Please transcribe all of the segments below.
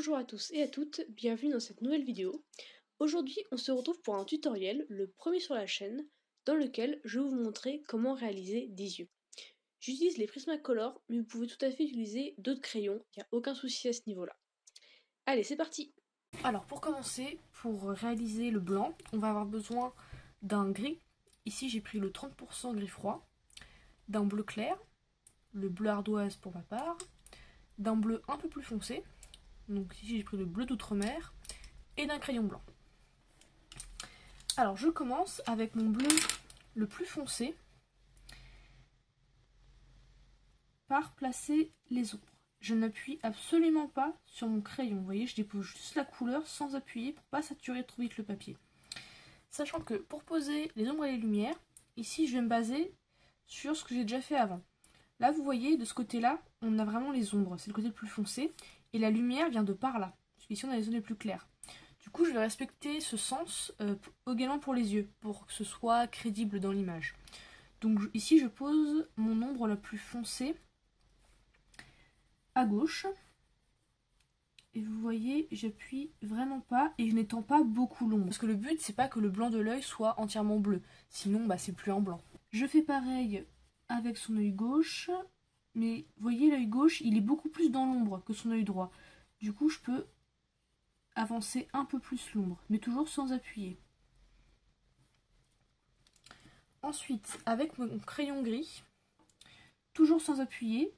Bonjour à tous et à toutes, bienvenue dans cette nouvelle vidéo. Aujourd'hui, on se retrouve pour un tutoriel, le premier sur la chaîne, dans lequel je vais vous montrer comment réaliser des yeux. J'utilise les Prismacolor, mais vous pouvez tout à fait utiliser d'autres crayons, il n'y a aucun souci à ce niveau-là. Allez, c'est parti! Alors pour commencer, pour réaliser le blanc, on va avoir besoin d'un gris. Ici j'ai pris le 30% gris froid, d'un bleu clair, le bleu ardoise pour ma part, d'un bleu un peu plus foncé, donc ici j'ai pris le bleu d'outre-mer, et d'un crayon blanc. Alors je commence avec mon bleu le plus foncé par placer les ombres. Je n'appuie absolument pas sur mon crayon, vous voyez, je dépose juste la couleur sans appuyer pour pas saturer trop vite le papier. Sachant que pour poser les ombres et les lumières, ici je vais me baser sur ce que j'ai déjà fait avant. Là vous voyez, de ce côté-là, on a vraiment les ombres, c'est le côté le plus foncé, et la lumière vient de par là, parce qu'ici on a les zones les plus claires. Du coup je vais respecter ce sens également pour les yeux, pour que ce soit crédible dans l'image. Donc ici je pose mon ombre la plus foncée à gauche. Et vous voyez, j'appuie vraiment pas et je n'étends pas beaucoup l'ombre. Parce que le but, c'est pas que le blanc de l'œil soit entièrement bleu. Sinon, c'est plus en blanc. Je fais pareil avec son œil gauche. Mais vous voyez, l'œil gauche, il est beaucoup plus dans l'ombre que son œil droit. Du coup, je peux avancer un peu plus l'ombre, mais toujours sans appuyer. Ensuite, avec mon crayon gris, toujours sans appuyer,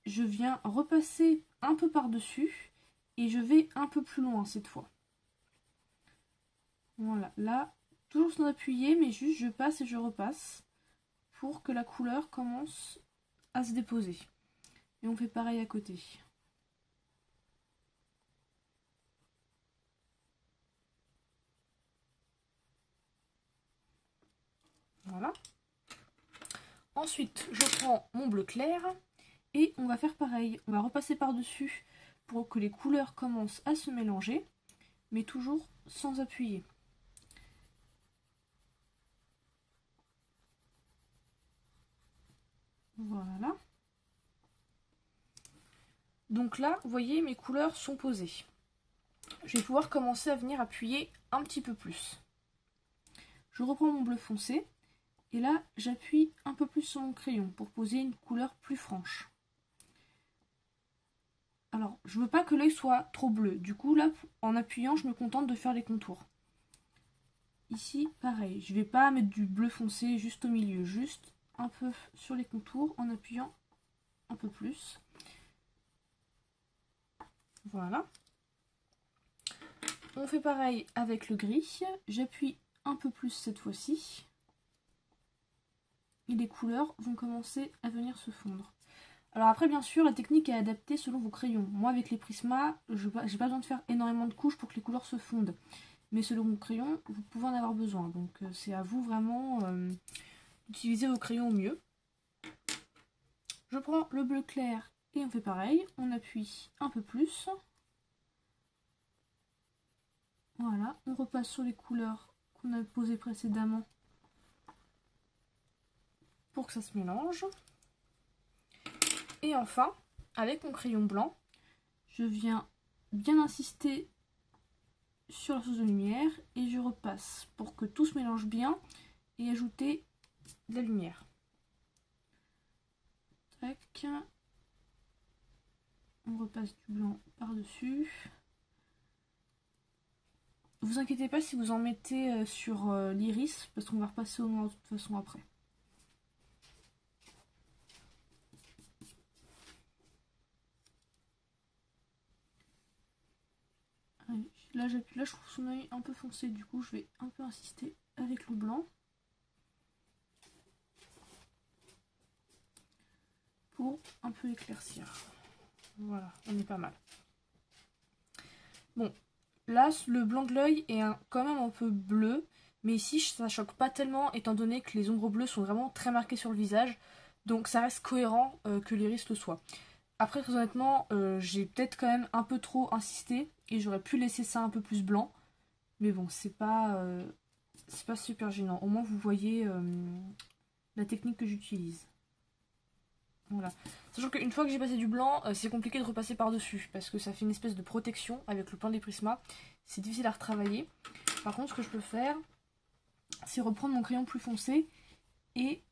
je viens repasser un peu par-dessus et je vais un peu plus loin cette fois. Voilà, là, toujours sans appuyer, mais juste je passe et je repasse pour que la couleur commence à se déposer. Et on fait pareil à côté. Voilà. Ensuite, je prends mon bleu clair et on va faire pareil. On va repasser par-dessus pour que les couleurs commencent à se mélanger, mais toujours sans appuyer. Voilà. Donc là, vous voyez, mes couleurs sont posées. Je vais pouvoir commencer à venir appuyer un petit peu plus. Je reprends mon bleu foncé et là, j'appuie un peu plus sur mon crayon pour poser une couleur plus franche. Alors, je veux pas que l'œil soit trop bleu. Du coup, là, en appuyant, je me contente de faire les contours. Ici, pareil, je vais pas mettre du bleu foncé juste au milieu, juste un peu sur les contours en appuyant un peu plus. Voilà. On fait pareil avec le gris. J'appuie un peu plus cette fois-ci. Et les couleurs vont commencer à venir se fondre. Alors après, bien sûr, la technique est adaptée selon vos crayons. Moi, avec les Prisma, j'ai pas besoin de faire énormément de couches pour que les couleurs se fondent. Mais selon vos crayons, vous pouvez en avoir besoin. Donc c'est à vous vraiment d'utiliser vos crayons au mieux. Je prends le bleu clair et on fait pareil. On appuie un peu plus. Voilà, on repasse sur les couleurs qu'on a posées précédemment pour que ça se mélange. Et enfin, avec mon crayon blanc, je viens bien insister sur la source de lumière et je repasse pour que tout se mélange bien et ajouter de la lumière. Tac. On repasse du blanc par-dessus. Vous inquiétez pas si vous en mettez sur l'iris parce qu'on va repasser au noir de toute façon après. Là, je trouve son œil un peu foncé, du coup je vais un peu insister avec le blanc pour un peu éclaircir. Voilà, on est pas mal. Bon, là le blanc de l'œil est quand même un peu bleu, mais ici ça choque pas tellement étant donné que les ombres bleues sont vraiment très marquées sur le visage, donc ça reste cohérent que l'iris le soit. Après, très honnêtement, j'ai peut-être quand même un peu trop insisté et j'aurais pu laisser ça un peu plus blanc. Mais bon, c'est pas super gênant. Au moins, vous voyez la technique que j'utilise. Voilà. Sachant qu'une fois que j'ai passé du blanc, c'est compliqué de repasser par-dessus, parce que ça fait une espèce de protection avec le plan des Prisma. C'est difficile à retravailler. Par contre, ce que je peux faire, c'est reprendre mon crayon plus foncé et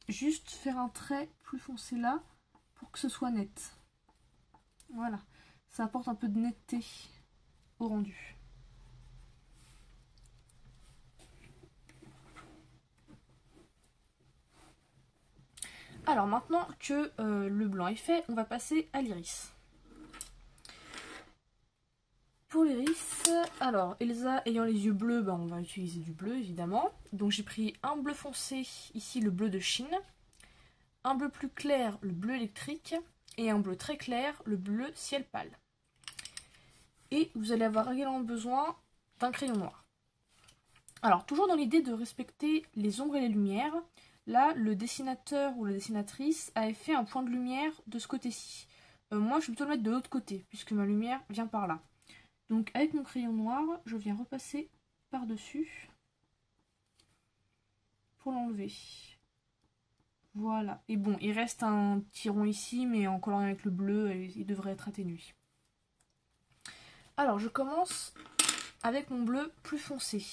juste faire un trait plus foncé là pour que ce soit net. Voilà. Ça apporte un peu de netteté au rendu. Alors maintenant que le blanc est fait, on va passer à l'iris. Pour l'iris, alors Elsa ayant les yeux bleus, on va utiliser du bleu évidemment. Donc j'ai pris un bleu foncé, ici le bleu de Chine, un bleu plus clair, le bleu électrique, et un bleu très clair, le bleu ciel pâle. Et vous allez avoir également besoin d'un crayon noir. Alors toujours dans l'idée de respecter les ombres et les lumières, là le dessinateur ou la dessinatrice avait fait un point de lumière de ce côté-ci. Moi je vais plutôt le mettre de l'autre côté, puisque ma lumière vient par là. Donc avec mon crayon noir, je viens repasser par-dessus pour l'enlever. Voilà. Et bon, il reste un petit rond ici, mais en coloriant avec le bleu, il devrait être atténué. Alors, je commence avec mon bleu plus foncé.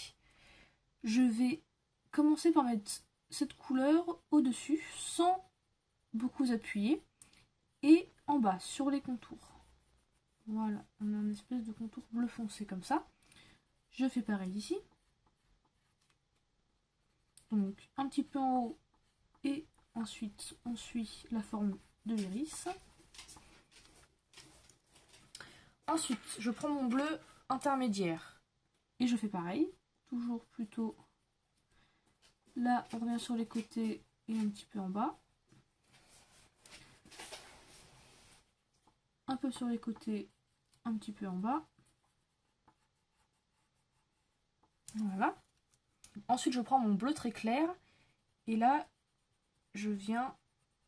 Je vais commencer par mettre cette couleur au-dessus, sans beaucoup appuyer, et en bas, sur les contours. Voilà, on a une espèce de contour bleu foncé comme ça. Je fais pareil ici. Donc, un petit peu en haut, et ensuite, on suit la forme de l'iris. Ensuite, je prends mon bleu intermédiaire et je fais pareil, toujours plutôt là, on revient sur les côtés et un petit peu en bas. Un peu sur les côtés, un petit peu en bas. Voilà. Ensuite, je prends mon bleu très clair et là, je viens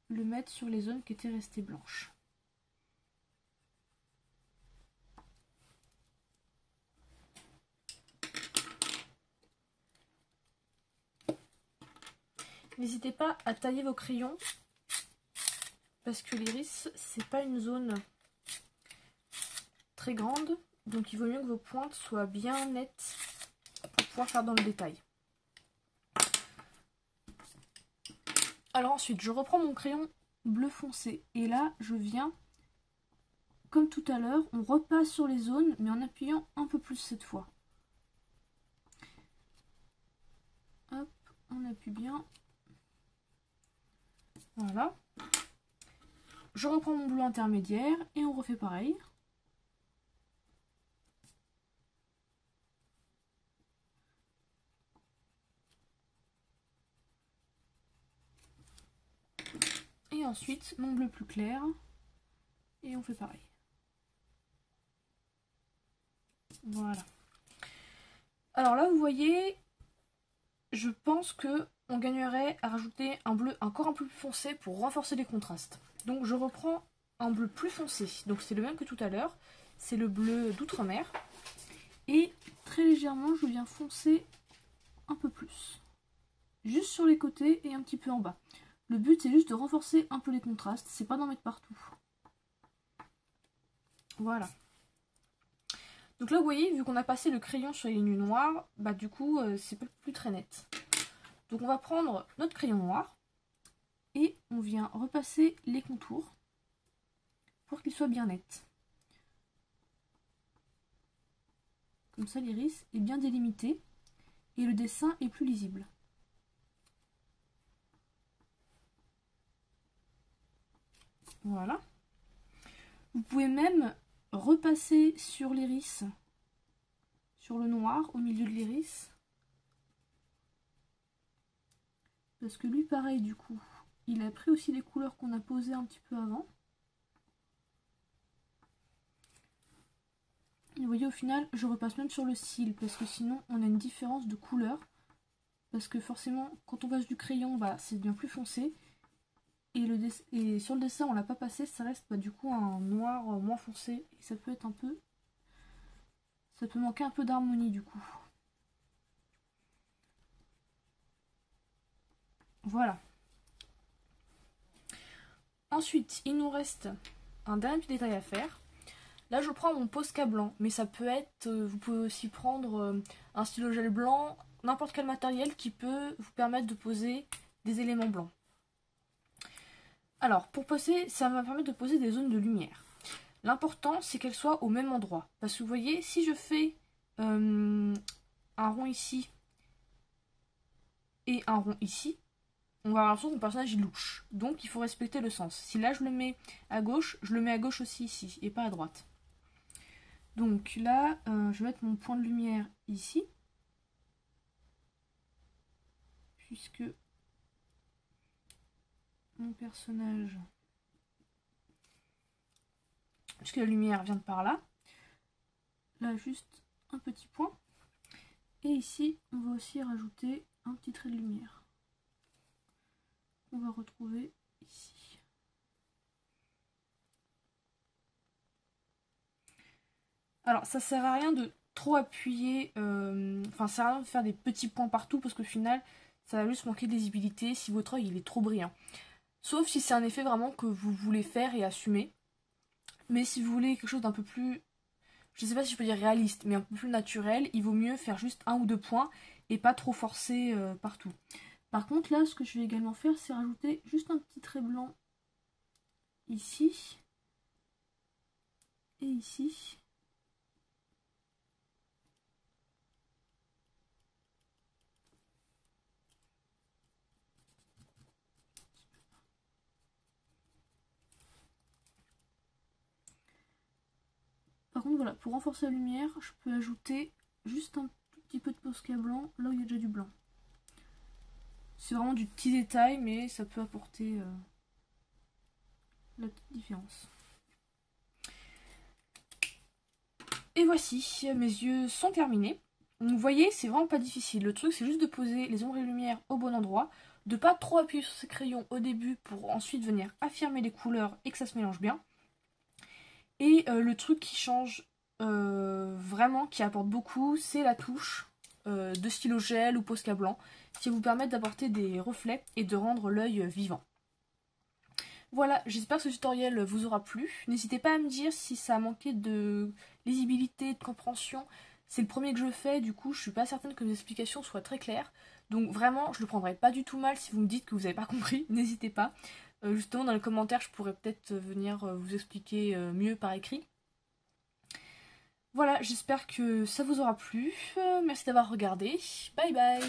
le mettre sur les zones qui étaient restées blanches. N'hésitez pas à tailler vos crayons parce que l'iris, c'est pas une zone très grande, donc il vaut mieux que vos pointes soient bien nettes pour pouvoir faire dans le détail. Alors ensuite, je reprends mon crayon bleu foncé et là, je viens, comme tout à l'heure, on repasse sur les zones, mais en appuyant un peu plus cette fois. Hop, on appuie bien. Voilà. Je reprends mon bleu intermédiaire et on refait pareil. Et ensuite, mon bleu plus clair. Et on fait pareil. Voilà. Alors là, vous voyez, je pense que on gagnerait à rajouter un bleu encore un peu plus foncé pour renforcer les contrastes. Donc je reprends un bleu plus foncé. Donc c'est le même que tout à l'heure. C'est le bleu d'outre-mer. Et très légèrement, je viens foncer un peu plus. Juste sur les côtés et un petit peu en bas. Le but, c'est juste de renforcer un peu les contrastes. C'est pas d'en mettre partout. Voilà. Donc là, vous voyez, vu qu'on a passé le crayon sur les lignes noires, bah du coup, c'est plus très net. Donc on va prendre notre crayon noir et on vient repasser les contours pour qu'ils soient bien nets. Comme ça, l'iris est bien délimité et le dessin est plus lisible. Voilà. Vous pouvez même repasser sur l'iris, sur le noir, au milieu de l'iris. Parce que lui, pareil, du coup, il a pris aussi les couleurs qu'on a posées un petit peu avant. Et vous voyez, au final, je repasse même sur le cil, parce que sinon, on a une différence de couleur. Parce que forcément, quand on passe du crayon, bah, c'est bien plus foncé. Et sur le dessin, on l'a pas passé, ça reste du coup un noir moins foncé. Et ça peut être un peu... ça peut manquer un peu d'harmonie, du coup. Voilà. Ensuite, il nous reste un dernier petit détail à faire. Là, je prends mon Posca blanc, mais ça peut être, vous pouvez aussi prendre un stylo gel blanc, n'importe quel matériel qui peut vous permettre de poser des éléments blancs. Alors, pour poser, ça va me permettre de poser des zones de lumière. L'important, c'est qu'elles soient au même endroit. Parce que vous voyez, si je fais un rond ici et un rond ici, on va avoir l'impression que mon personnage il louche. Donc, il faut respecter le sens. Si là, je le mets à gauche, je le mets à gauche aussi ici, et pas à droite. Donc là, je vais mettre mon point de lumière ici. Puisque mon personnage... Puisque la lumière vient de par là. Là, juste un petit point. Et ici, on va aussi rajouter un petit trait de lumière. On va retrouver ici. Alors, ça sert à rien de trop appuyer, ça sert à rien de faire des petits points partout parce qu'au final, ça va juste manquer de lisibilité si votre œil il est trop brillant. Sauf si c'est un effet vraiment que vous voulez faire et assumer. Mais si vous voulez quelque chose d'un peu plus, je sais pas si je peux dire réaliste, mais un peu plus naturel, il vaut mieux faire juste un ou deux points et pas trop forcer partout. Par contre, là, ce que je vais également faire, c'est rajouter juste un petit trait blanc ici et ici. Par contre, voilà, pour renforcer la lumière, je peux ajouter juste un tout petit peu de Posca blanc là où il y a déjà du blanc. C'est vraiment du petit détail, mais ça peut apporter la petite différence. Et voici, mes yeux sont terminés. Vous voyez, c'est vraiment pas difficile. Le truc, c'est juste de poser les ombres et lumières au bon endroit, de pas trop appuyer sur ces crayons au début pour ensuite venir affirmer les couleurs et que ça se mélange bien. Et le truc qui change vraiment, qui apporte beaucoup, c'est la touche de stylo gel ou Posca blanc, qui vous permettent d'apporter des reflets et de rendre l'œil vivant. Voilà, j'espère que ce tutoriel vous aura plu. N'hésitez pas à me dire si ça a manqué de lisibilité, de compréhension. C'est le premier que je fais, du coup je suis pas certaine que les explications soient très claires. Donc vraiment, je le prendrai pas du tout mal si vous me dites que vous n'avez pas compris, n'hésitez pas. Justement dans les commentaires, je pourrais peut-être venir vous expliquer mieux par écrit. Voilà, j'espère que ça vous aura plu. Merci d'avoir regardé. Bye bye.